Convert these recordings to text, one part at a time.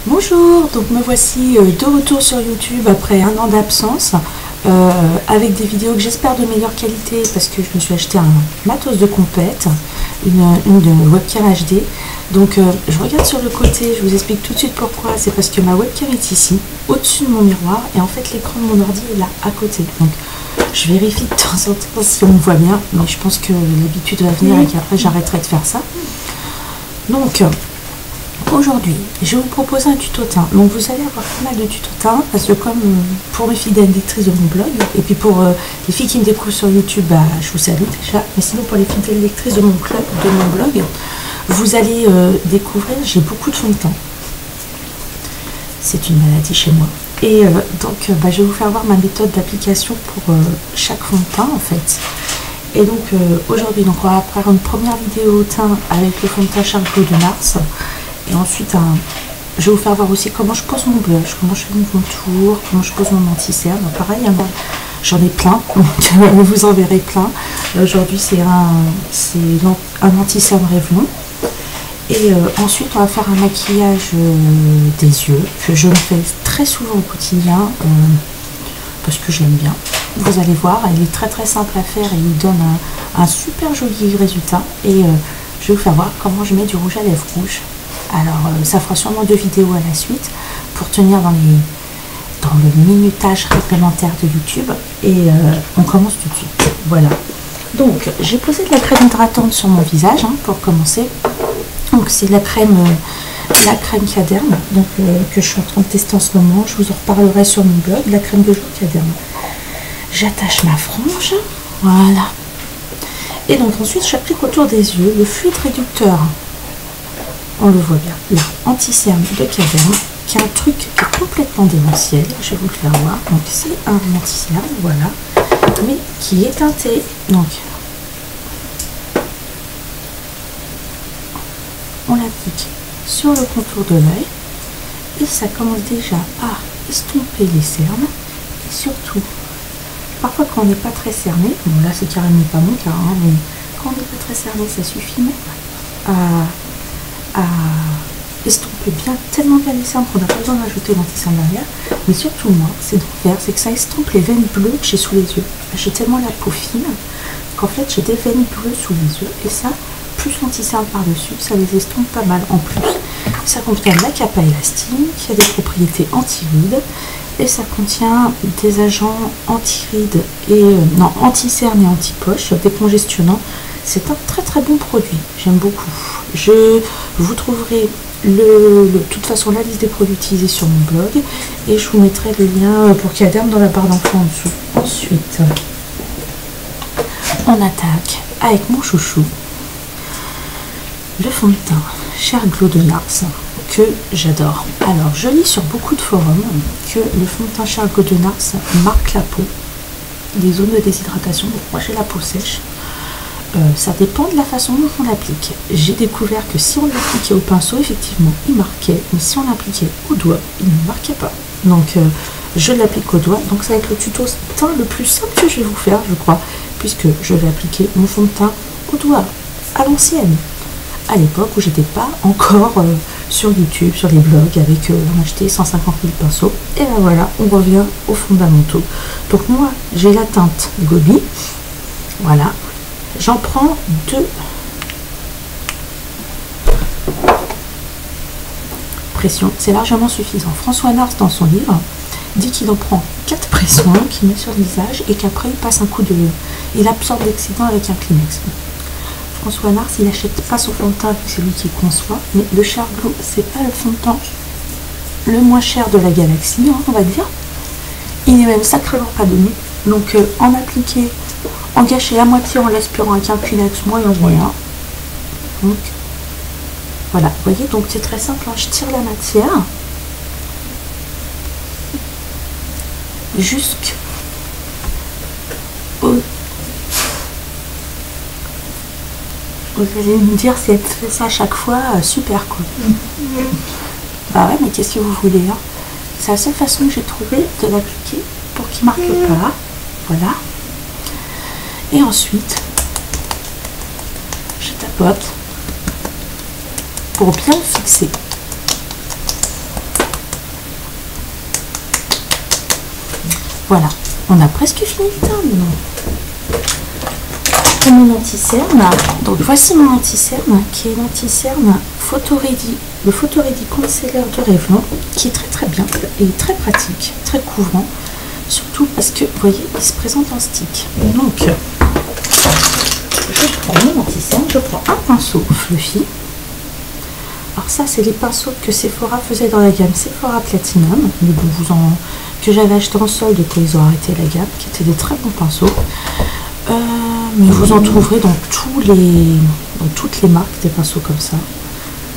Bonjour, donc me voici de retour sur YouTube après un an d'absence avec des vidéos que j'espère de meilleure qualité parce que je me suis acheté un matos de compète, une webcam HD. Donc je regarde sur le côté, je vous explique tout de suite pourquoi. C'est parce que ma webcam est ici, au-dessus de mon miroir, et en fait l'écran de mon ordi est là, à côté. Donc je vérifie de temps en temps si on me voit bien, mais je pense que l'habitude va venir et qu'après j'arrêterai de faire ça. Donc aujourd'hui, je vais vous proposer un tuto teint. Donc vous allez avoir pas mal de tutos teint parce que comme pour mes fidèles lectrices de mon blog, et puis pour les filles qui me découvrent sur YouTube, bah, je vous salue déjà. Mais sinon pour les fidèles lectrices de mon blog, vous allez découvrir, j'ai beaucoup de fond de teint. C'est une maladie chez moi. Et donc bah, je vais vous faire voir ma méthode d'application pour chaque fond de teint en fait. Et donc aujourd'hui, donc on va faire une première vidéo teint avec le fond de teint Charles Clos de Nars. Et ensuite, je vais vous faire voir aussi comment je pose mon blush, comment je fais mon contour, comment je pose mon anti-cerne. Pareil, j'en ai plein, donc vous en verrez plein. Aujourd'hui, c'est un anti-cerne Revlon. Et ensuite, on va faire un maquillage des yeux, que je me fais très souvent au quotidien, parce que j'aime bien. Vous allez voir, il est très très simple à faire et il donne un super joli résultat. Et je vais vous faire voir comment je mets du rouge à lèvres rouge. Alors ça fera sûrement 2 vidéos à la suite pour tenir dans le minutage réglementaire de YouTube. Et on commence tout de suite. Voilà. Donc j'ai posé de la crème hydratante sur mon visage pour commencer. Donc c'est la crème Caderme que je suis en train de tester en ce moment. Je vous en reparlerai sur mon blog. La crème de jour Caderme. J'attache ma frange. Voilà. Et donc ensuite j'applique autour des yeux le fluide réducteur. On le voit bien, là, anti-cerne de Caderme, qui est un truc qui est complètement démentiel, je vais vous le faire voir. Donc c'est un anti-cerne, voilà, mais qui est teinté. Donc on l'applique sur le contour de l'œil et ça commence déjà à estomper les cernes. Et surtout, parfois quand on n'est pas très cerné, bon là c'est carrément pas mon cas, mais quand on n'est pas très cerné, ça suffit même à estomper bien, tellement bien les cernes qu'on n'a pas besoin d'ajouter l'anti-cerne derrière. Mais surtout moi, c'est de faire, c'est que ça estompe les veines bleues que j'ai sous les yeux. J'ai tellement la peau fine qu'en fait j'ai des veines bleues sous les yeux et ça, plus l'anti-cerne par-dessus, ça les estompe pas mal. En plus, ça contient de la capa élastique, qui a des propriétés anti-rides et ça contient des agents anti-rides et anti-cerne et anti-poche, décongestionnants. C'est un très très bon produit, j'aime beaucoup. Vous trouverez de toute façon la liste des produits utilisés sur mon blog et je vous mettrai le lien pour Caderme dans la barre d'emploi en dessous. Ensuite, on attaque avec mon chouchou, le fond de teint Charles Clos de Nars que j'adore. Alors je lis sur beaucoup de forums que le fond de teint Charles Clos de Nars marque la peau, des zones de déshydratation. Donc moi j'ai la peau sèche. Ça dépend de la façon dont on l'applique. J'ai découvert que si on l'appliquait au pinceau, effectivement, il marquait, mais si on l'appliquait au doigt, il ne marquait pas. Donc, je l'applique au doigt. Donc, ça va être le tuto teint le plus simple que je vais vous faire, je crois, puisque je vais appliquer mon fond de teint au doigt, à l'ancienne, à l'époque où j'étais pas encore sur YouTube, sur les blogs, avec on achetait 150 000 pinceaux. Et ben voilà, on revient aux fondamentaux. Donc, moi, j'ai la teinte Gobi. Voilà. J'en prends 2 pressions, c'est largement suffisant. François Nars, dans son livre, dit qu'il en prend 4 pressions, qu'il met sur le visage et qu'après il passe un coup de... Il absorbe l'excitant avec un Kleenex. François Nars, il n'achète pas son fond de teint, c'est lui qui le conçoit, mais le Charles Clos, c'est pas le fond de teint le moins cher de la galaxie, on va dire. Il est même sacrément pas donné. Donc en appliquer, en gâcher la moitié en l'aspirant avec un Kleenex, moyen. Donc voilà, vous voyez, donc c'est très simple, je tire la matière jusqu'au... Vous allez me dire si elle fait ça à chaque fois, super quoi. Bah ouais, mais qu'est-ce que vous voulez, c'est la seule façon que j'ai trouvé de l'appliquer pour qu'il marque pas. Voilà. Et ensuite, je tapote pour bien le fixer. Voilà, on a presque fini le teint maintenant. Et mon anti-cerne, donc voici mon anti-cerne qui est l'anti-cerne le Photo Ready Concealer de Revlon, qui est très bien et très pratique, très couvrant, surtout parce que vous voyez il se présente en stick. Donc je prends mon anti-cerne, je prends un pinceau Fluffy. Alors ça c'est les pinceaux que Sephora faisait dans la gamme Sephora Platinum, mais bon, que j'avais acheté en solde quand ils ont arrêté la gamme, qui étaient des très bons pinceaux. Mais vous en trouverez dans toutes les marques des pinceaux comme ça.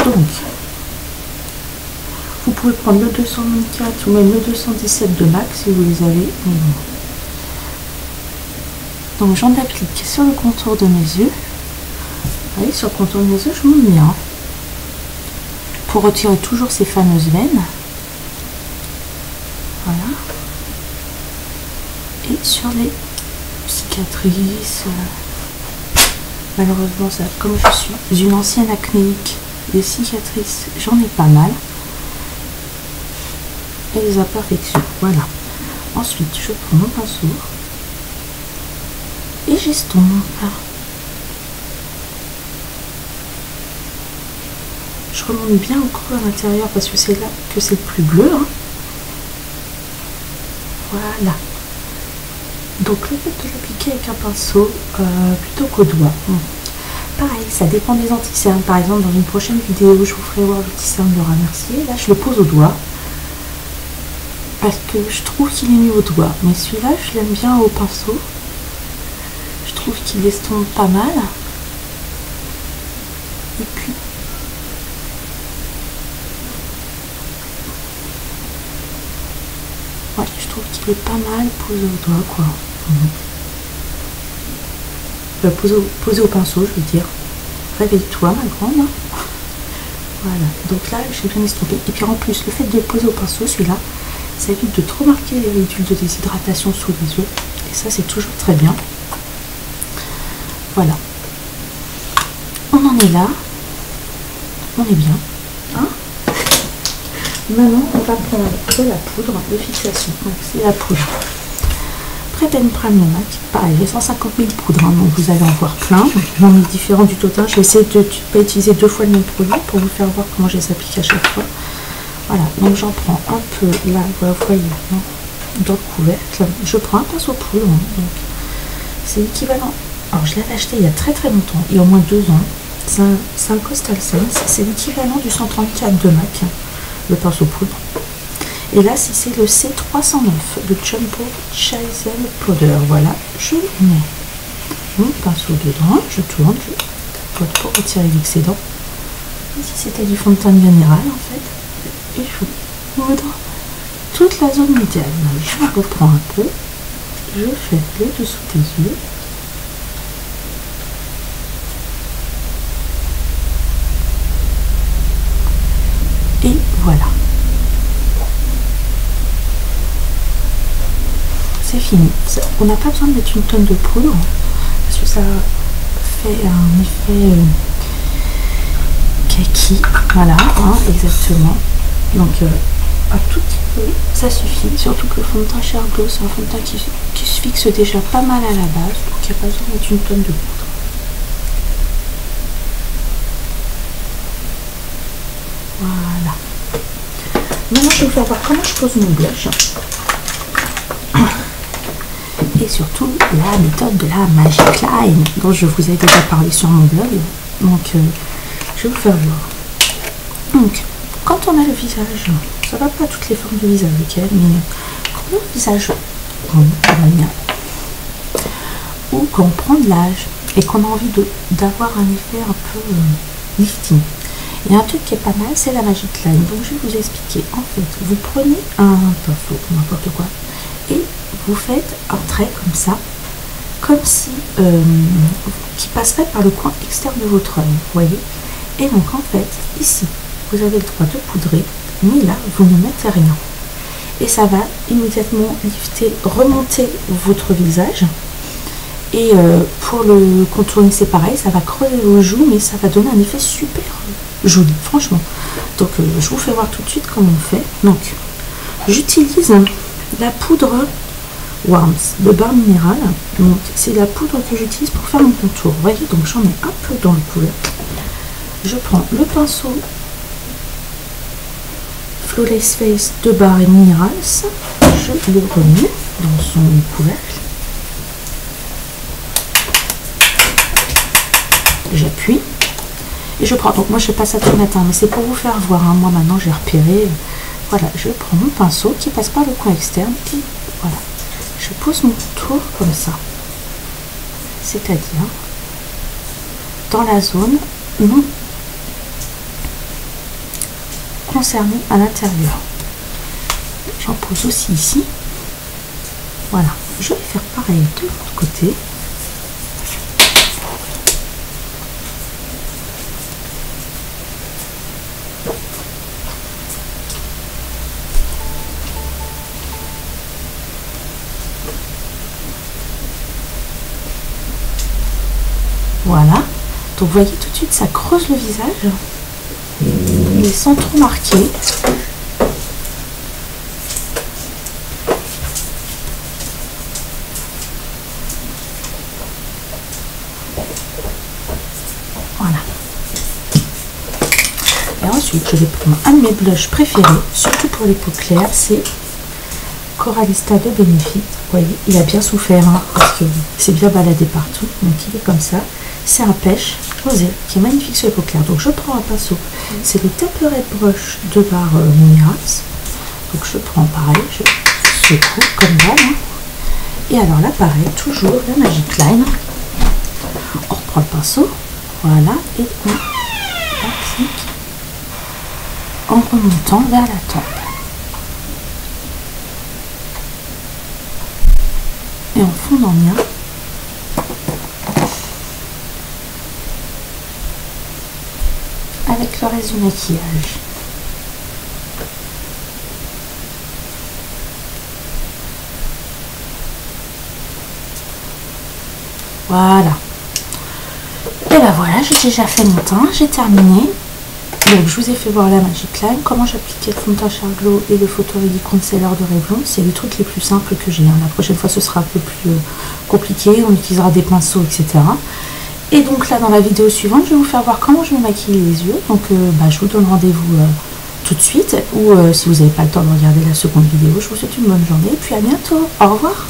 Donc, vous pouvez prendre le 224 ou même le 217 de MAC si vous les avez. Donc j'en applique sur le contour de mes yeux. Vous voyez, sur le contour de mes yeux, je monte bien. Pour retirer toujours ces fameuses veines. Voilà. Et sur les cicatrices, malheureusement ça, comme je suis une ancienne acnéique, les cicatrices j'en ai pas mal, et les imperfections. Voilà, ensuite je prends mon pinceau et j'estompe. Je remonte bien au creux à l'intérieur parce que c'est là que c'est le plus bleu, hein. Voilà. Donc le fait de l'appliquer avec un pinceau plutôt qu'au doigt. Pareil, ça dépend des anti-cernes. Par exemple, dans une prochaine vidéo, je vous ferai voir l'anti-cerne de Laura Mercier. Là, je le pose au doigt parce que je trouve qu'il est mieux au doigt. Mais celui-là, je l'aime bien au pinceau. Je trouve qu'il estompe pas mal. Et puis, ouais, je trouve qu'il est pas mal posé au doigt, quoi. Posé au pinceau, je veux dire. Réveille-toi, ma grande. Voilà, donc là, j'ai bien estompé. Et puis en plus, le fait de le poser au pinceau, celui-là, ça évite de trop marquer les ridules de déshydratation sous les yeux. Et ça, c'est toujours très bien. Voilà. On en est là. On est bien. Hein? Maintenant, on va prendre de la poudre de fixation. Donc, c'est la poudre Prep and Prime de MAC. Pareil, j'ai 150 000 poudres, hein, donc vous allez en voir plein. J'en ai différents du total. Je vais essayer de ne pas utiliser deux fois le même produit pour vous faire voir comment je les applique à chaque fois. Voilà, donc j'en prends un peu là, vous voyez, hein, dans le couvercle. Je prends un pinceau poudre, hein, donc c'est l'équivalent. Alors, je l'avais acheté il y a très longtemps, il y a au moins 2 ans. C'est un Coastal Sense, c'est l'équivalent du 134 de MAC, le pinceau poudre. Et là, c'est le C309, le Jumbo Chisel Powder. Voilà, je mets mon pinceau dedans, je tourne, je tapote pour retirer l'excédent. Ici, c'était du fond de teint minéral en fait. Et je poudre toute la zone médiane. Je reprends un peu, je fais le dessous des yeux. Et voilà. C'est fini. On n'a pas besoin de mettre une tonne de poudre parce que ça fait un effet kaki. Voilà, hein, exactement. Donc un tout petit peu, ça suffit. Surtout que le fond de teint Charlotte, c'est un fond de teint qui se fixe déjà pas mal à la base. Donc il n'y a pas besoin de mettre une tonne de poudre. Voilà. Maintenant, je vais vous faire voir comment je pose mon blush. Et surtout, la méthode de la Magic Line, dont je vous ai déjà parlé sur mon blog. Donc, je vais vous faire voir. Donc, quand on a le visage, ça va pas toutes les formes de visage, ok, mais quand on a le visage rond, comme le mien, ou qu'on prend de l'âge et qu'on a envie d'avoir un effet un peu lifting, il y a un truc qui est pas mal, c'est la Magic Line. Donc je vais vous expliquer. En fait, vous prenez un pinceau, n'importe quoi, et vous faites un trait comme ça, comme si qui passerait par le coin externe de votre œil, vous voyez. Et donc en fait, ici, vous avez le droit de poudrer, mais là, vous ne mettez rien. Et ça va immédiatement lifter, remonter votre visage. Et pour le contourner, c'est pareil, ça va creuser vos joues, mais ça va donner un effet super joli, franchement. Donc je vous fais voir tout de suite comment on fait. Donc j'utilise la poudre Warmth de Barre Minéral. Donc c'est la poudre que j'utilise pour faire mon contour. Vous voyez, donc j'en ai un peu dans le couvercle. Je prends le pinceau Flawless Face de Barre Minerals. Je le remets dans son couvercle. J'appuie. Et je prends, donc moi je fais pas ça tout matin, mais c'est pour vous faire voir, hein. Moi maintenant j'ai repéré, voilà, je prends mon pinceau qui passe par le coin externe et voilà, je pose mon contour comme ça, c'est-à-dire dans la zone non concernée à l'intérieur. J'en pose aussi ici, voilà, je vais faire pareil de l'autre côté. Voilà, donc vous voyez tout de suite ça creuse le visage, mais sans trop marquer. Voilà. Et ensuite je vais prendre un de mes blushs préférés, surtout pour les peaux claires, c'est Coralista de Benefit. Vous voyez, il a bien souffert, hein, parce que c'est bien baladé partout, donc il est comme ça. C'est un pêche rosé qui est magnifique sur les peaux claires. Donc je prends un pinceau, c'est le Tempered Brush de Barre Minerals. Donc je prends pareil, je secoue comme d'hab. Hein. Et alors là pareil, toujours la Magic Line. On reprend le pinceau, voilà, et on applique en remontant vers la tempe. Et en fondant bien. Avec le reste du maquillage. Voilà. Et ben voilà, j'ai déjà fait mon teint, j'ai terminé. Donc je vous ai fait voir la Magic Line, comment j'appliquais le fond de teint Charlotte et le Photoready Concealer de Revlon. C'est les trucs les plus simples que j'ai. La prochaine fois ce sera un peu plus compliqué, on utilisera des pinceaux, etc. Et donc là dans la vidéo suivante, je vais vous faire voir comment je vais maquiller les yeux. Donc je vous donne rendez-vous tout de suite. Ou si vous n'avez pas le temps de regarder la seconde vidéo, je vous souhaite une bonne journée et puis à bientôt. Au revoir.